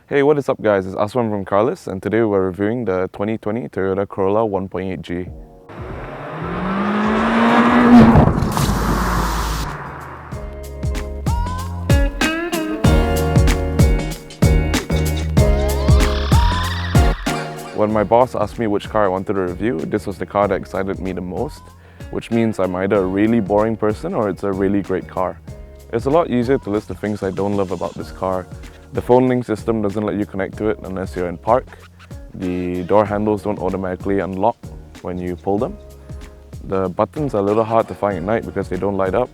Hey, what is up guys? It's Aswan from Carlist, and today we're reviewing the 2020 Toyota Corolla 1.8G. When my boss asked me which car I wanted to review, this was the car that excited me the most, which means I'm either a really boring person or it's a really great car. It's a lot easier to list the things I don't love about this car. The phone link system doesn't let you connect to it unless you're in park. The door handles don't automatically unlock when you pull them. The buttons are a little hard to find at night because they don't light up.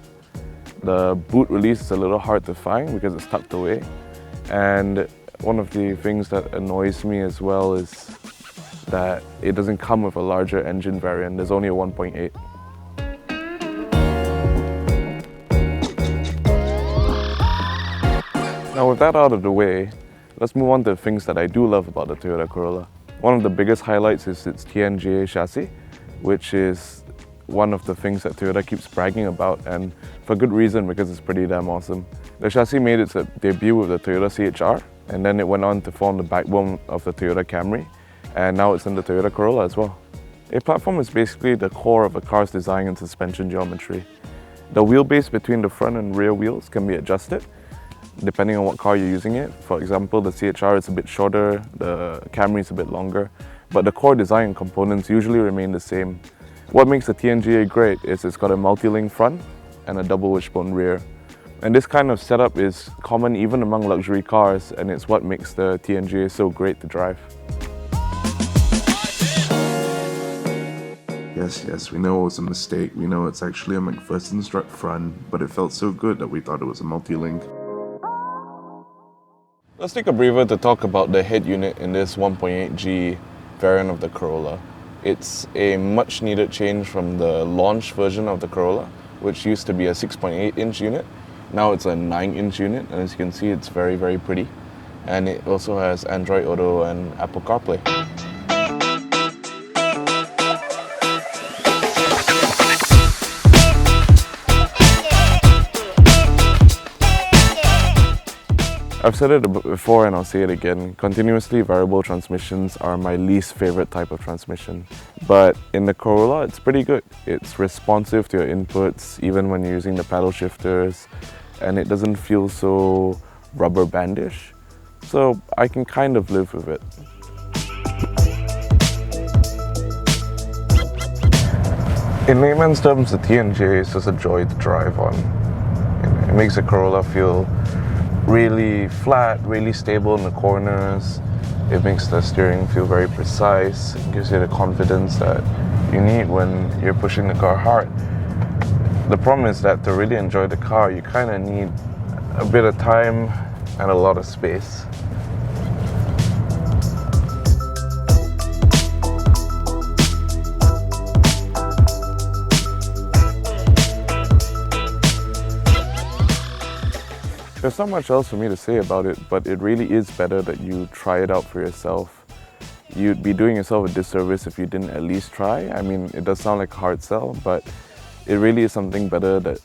The boot release is a little hard to find because it's tucked away. And one of the things that annoys me as well is that it doesn't come with a larger engine variant. There's only a 1.8. Now with that out of the way, let's move on to the things that I do love about the Toyota Corolla. One of the biggest highlights is its Tnga Chassis, which is one of the things that Toyota keeps bragging about, and for good reason, because it's pretty damn awesome. The chassis made its debut with the Toyota CHR, and then it went on to form the backbone of the Toyota Camry, and now it's in the Toyota Corolla as well. A platform is basically the core of a car's design and suspension geometry. The wheelbase between the front and rear wheels can be adjusted depending on what car you're using it. For example, the CHR is a bit shorter, the Camry is a bit longer, but the core design and components usually remain the same. What makes the Tnga great is it's got a multi-link front and a double wishbone rear. And this kind of setup is common even among luxury cars, and it's what makes the Tnga so great to drive. Yes, we know it was a mistake. We know it's actually a McPherson strut front, but it felt so good that we thought it was a multi-link. Let's take a breather to talk about the head unit in this 1.8G variant of the Corolla. It's a much needed change from the launch version of the Corolla, which used to be a 6.8-inch unit. Now it's a 9-inch unit, and as you can see, it's very, very pretty. And it also has Android Auto and Apple Carplay. I've said it before and I'll say it again, continuously variable transmissions are my least favorite type of transmission. But in the Corolla, it's pretty good. It's responsive to your inputs, even when you're using the paddle shifters, and it doesn't feel so rubber bandish. So I can kind of live with it. In layman's terms, the Tnga is just a joy to drive on. It makes the Corolla feel really flat, really stable in the corners. It makes the steering feel very precise. It gives you the confidence that you need when you're pushing the car hard. The problem is that to really enjoy the car, you kind of need a bit of time and a lot of space. There's not much else for me to say about it, but it really is better that you try it out for yourself. You'd be doing yourself a disservice if you didn't at least try. I mean, it does sound like a hard sell, but it really is something better that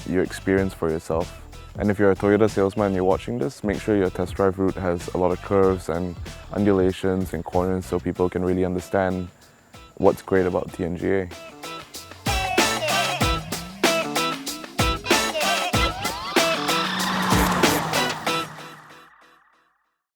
you experience for yourself. And if you're a Toyota salesman and you're watching this, make sure your test drive route has a lot of curves and undulations and corners so people can really understand what's great about Tnga.